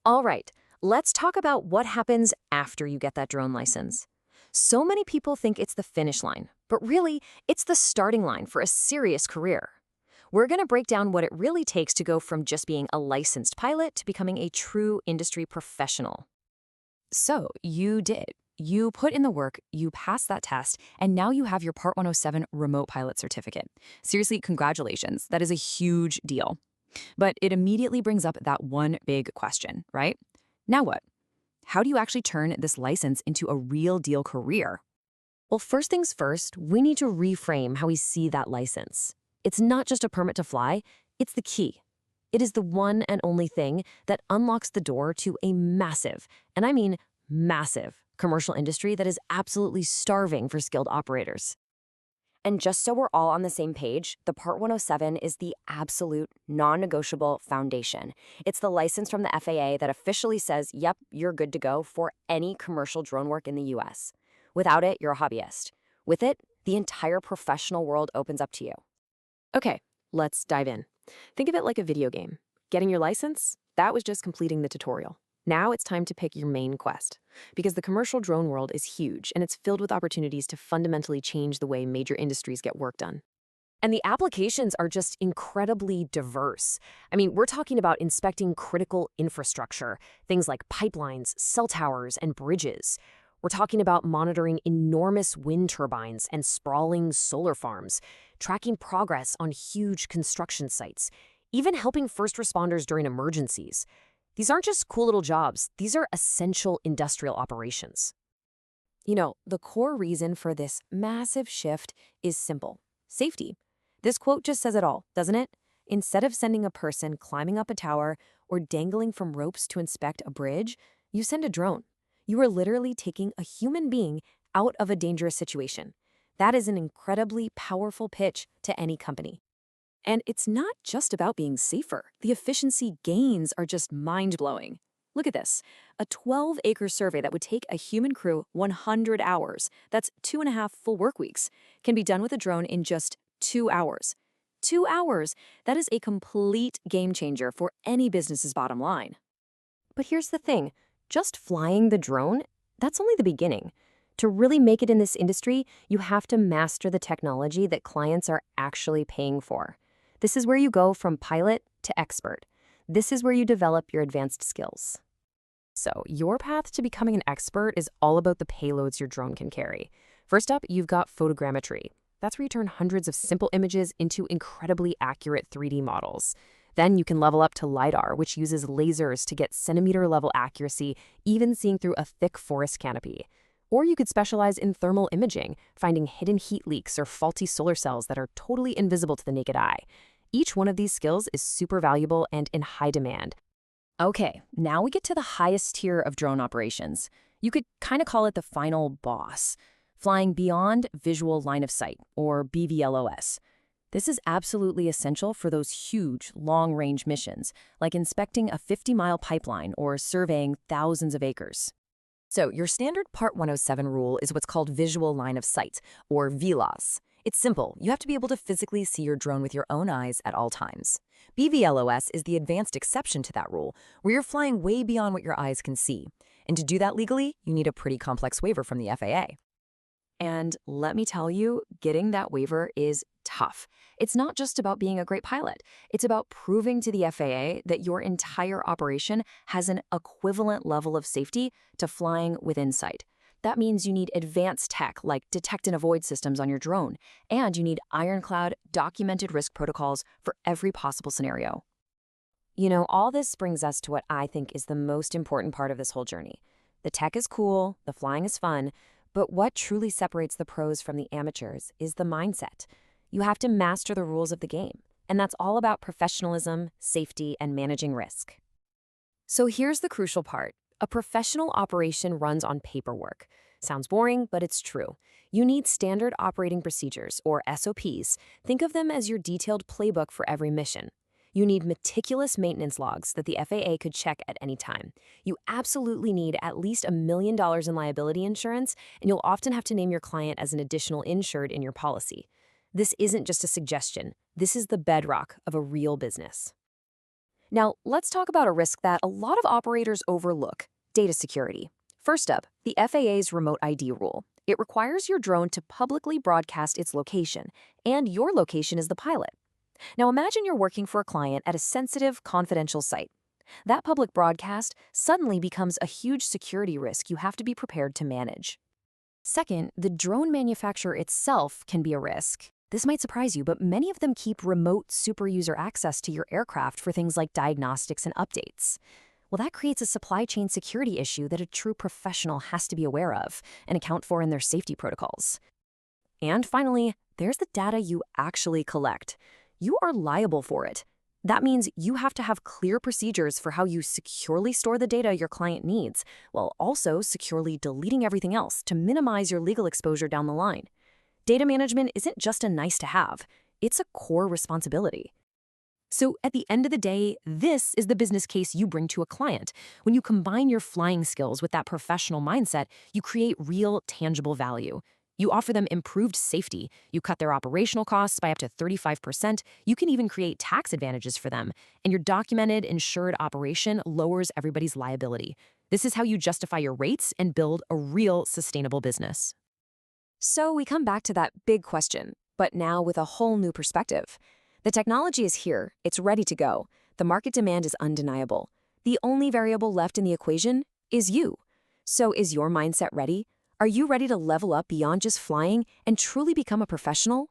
All right, let's talk about what happens after you get that drone license. So many people think it's the finish line, but really, it's the starting line for a serious career. We're going to break down what it really takes to go from just being a licensed pilot to becoming a true industry professional. So, you did. You put in the work, you passed that test, and now you have your Part 107 remote pilot certificate. Seriously, congratulations. That is a huge deal. But it immediately brings up that one big question, right? Now what? How do you actually turn this license into a real deal career? Well, first things first, we need to reframe how we see that license. It's not just a permit to fly, it's the key. It is the one and only thing that unlocks the door to a massive, and I mean massive, commercial industry that is absolutely starving for skilled operators. And just so we're all on the same page, the Part 107 is the absolute non-negotiable foundation. It's the license from the FAA that officially says, yep, you're good to go for any commercial drone work in the US. Without it, you're a hobbyist. With it, the entire professional world opens up to you. Okay, let's dive in. Think of it like a video game. Getting your license? That was just completing the tutorial. Now it's time to pick your main quest, because the commercial drone world is huge and it's filled with opportunities to fundamentally change the way major industries get work done. And the applications are just incredibly diverse. I mean, we're talking about inspecting critical infrastructure, things like pipelines, cell towers, and bridges. We're talking about monitoring enormous wind turbines and sprawling solar farms, tracking progress on huge construction sites, even helping first responders during emergencies. These aren't just cool little jobs, these are essential industrial operations. You know, the core reason for this massive shift is simple: safety. This quote just says it all, doesn't it? Instead of sending a person climbing up a tower or dangling from ropes to inspect a bridge, you send a drone. You are literally taking a human being out of a dangerous situation. That is an incredibly powerful pitch to any company. And it's not just about being safer. The efficiency gains are just mind-blowing. Look at this. A 12-acre survey that would take a human crew 100 hours, that's 2.5 full work weeks, can be done with a drone in just 2 hours. 2 hours! That is a complete game changer for any business's bottom line. But here's the thing. Just flying the drone, that's only the beginning. To really make it in this industry, you have to master the technology that clients are actually paying for. This is where you go from pilot to expert. This is where you develop your advanced skills. So, your path to becoming an expert is all about the payloads your drone can carry. First up, you've got photogrammetry. That's where you turn hundreds of simple images into incredibly accurate 3D models. Then you can level up to LiDAR, which uses lasers to get centimeter-level accuracy, even seeing through a thick forest canopy. Or you could specialize in thermal imaging, finding hidden heat leaks or faulty solar cells that are totally invisible to the naked eye. Each one of these skills is super valuable and in high demand. Okay, now we get to the highest tier of drone operations. You could kind of call it the final boss, flying beyond visual line of sight, or BVLOS. This is absolutely essential for those huge, long-range missions, like inspecting a 50-mile pipeline or surveying thousands of acres. So your standard Part 107 rule is what's called visual line of sight, or VLOS. It's simple. You have to be able to physically see your drone with your own eyes at all times. BVLOS is the advanced exception to that rule, where you're flying way beyond what your eyes can see. And to do that legally, you need a pretty complex waiver from the FAA. And let me tell you, getting that waiver is tough. It's not just about being a great pilot. It's about proving to the FAA that your entire operation has an equivalent level of safety to flying within sight. That means you need advanced tech like detect and avoid systems on your drone, and you need ironclad, documented risk protocols for every possible scenario. You know, all this brings us to what I think is the most important part of this whole journey. The tech is cool, the flying is fun, but what truly separates the pros from the amateurs is the mindset. You have to master the rules of the game, and that's all about professionalism, safety, and managing risk. So here's the crucial part. A professional operation runs on paperwork. Sounds boring, but it's true. You need standard operating procedures, or SOPs. Think of them as your detailed playbook for every mission. You need meticulous maintenance logs that the FAA could check at any time. You absolutely need at least $1 million in liability insurance, and you'll often have to name your client as an additional insured in your policy. This isn't just a suggestion. This is the bedrock of a real business. Now, let's talk about a risk that a lot of operators overlook: data security. First up, the FAA's remote ID rule. It requires your drone to publicly broadcast its location, and your location is the pilot. Now, imagine you're working for a client at a sensitive, confidential site. That public broadcast suddenly becomes a huge security risk you have to be prepared to manage. Second, the drone manufacturer itself can be a risk. This might surprise you, but many of them keep remote superuser access to your aircraft for things like diagnostics and updates. Well, that creates a supply chain security issue that a true professional has to be aware of and account for in their safety protocols. And finally, there's the data you actually collect. You are liable for it. That means you have to have clear procedures for how you securely store the data your client needs, while also securely deleting everything else to minimize your legal exposure down the line. Data management isn't just a nice to have, it's a core responsibility. So at the end of the day, this is the business case you bring to a client. When you combine your flying skills with that professional mindset, you create real, tangible value. You offer them improved safety, you cut their operational costs by up to 35%, you can even create tax advantages for them, and your documented, insured operation lowers everybody's liability. This is how you justify your rates and build a real sustainable business. So we come back to that big question, but now with a whole new perspective. The technology is here, it's ready to go. The market demand is undeniable. The only variable left in the equation is you. So is your mindset ready? Are you ready to level up beyond just flying and truly become a professional?